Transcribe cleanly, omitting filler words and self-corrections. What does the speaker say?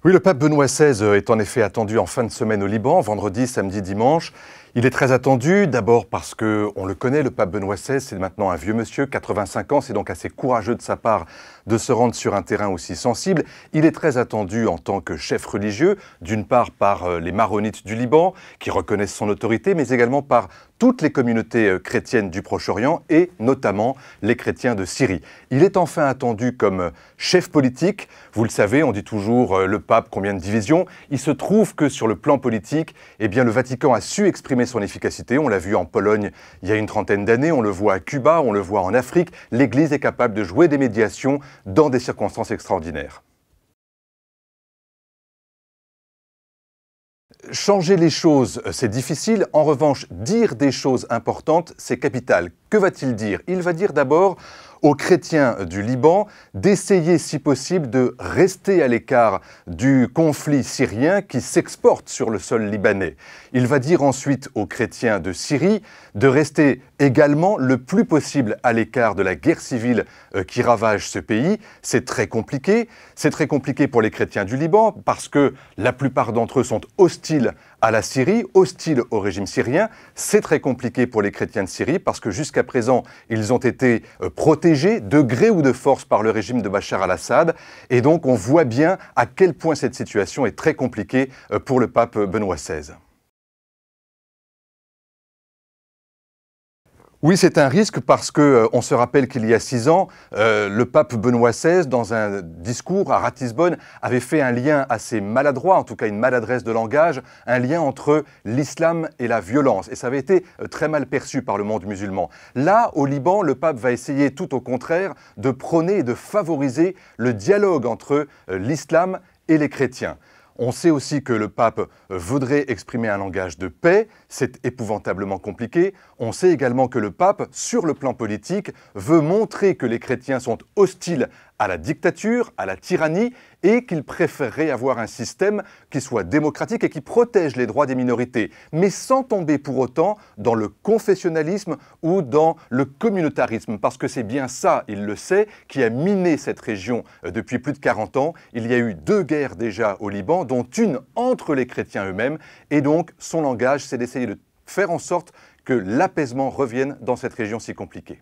Oui, le pape Benoît XVI est en effet attendu en fin de semaine au Liban, vendredi, samedi, dimanche. Il est très attendu, d'abord parce qu'on le connaît, le pape Benoît XVI, c'est maintenant un vieux monsieur, 85 ans, c'est donc assez courageux de sa part de se rendre sur un terrain aussi sensible. Il est très attendu en tant que chef religieux, d'une part par les maronites du Liban, qui reconnaissent son autorité, mais également par toutes les communautés chrétiennes du Proche-Orient et notamment les chrétiens de Syrie. Il est enfin attendu comme chef politique. Vous le savez, on dit toujours le pape, combien de divisions. Il se trouve que sur le plan politique, eh bien, le Vatican a su exprimer son efficacité. On l'a vu en Pologne il y a une trentaine d'années, on le voit à Cuba, on le voit en Afrique. L'Église est capable de jouer des médiations dans des circonstances extraordinaires. Changer les choses, c'est difficile. En revanche, dire des choses importantes, c'est capital. Que va-t-il dire? Il va dire d'abord aux chrétiens du Liban d'essayer, si possible, de rester à l'écart du conflit syrien qui s'exporte sur le sol libanais. Il va dire ensuite aux chrétiens de Syrie de rester également le plus possible à l'écart de la guerre civile qui ravage ce pays. C'est très compliqué. C'est très compliqué pour les chrétiens du Liban parce que la plupart d'entre eux sont hostiles à la Syrie, hostiles au régime syrien. C'est très compliqué pour les chrétiens de Syrie parce que jusqu'à présent, ils ont été protégés de gré ou de force par le régime de Bachar al-Assad. Et donc, on voit bien à quel point cette situation est très compliquée pour le pape Benoît XVI. Oui, c'est un risque parce qu'on se rappelle qu'il y a 6 ans, le pape Benoît XVI, dans un discours à Ratisbonne, avait fait un lien assez maladroit, en tout cas une maladresse de langage, un lien entre l'islam et la violence. Et ça avait été très mal perçu par le monde musulman. Là, au Liban, le pape va essayer tout au contraire de prôner et de favoriser le dialogue entre l'islam et les chrétiens. On sait aussi que le pape voudrait exprimer un langage de paix, c'est épouvantablement compliqué. On sait également que le pape, sur le plan politique, veut montrer que les chrétiens sont hostiles à la dictature, à la tyrannie, et qu'il préférerait avoir un système qui soit démocratique et qui protège les droits des minorités, mais sans tomber pour autant dans le confessionnalisme ou dans le communautarisme, parce que c'est bien ça, il le sait, qui a miné cette région depuis plus de 40 ans. Il y a eu 2 guerres déjà au Liban, dont une entre les chrétiens eux-mêmes, et donc son langage, c'est d'essayer de faire en sorte que l'apaisement revienne dans cette région si compliquée.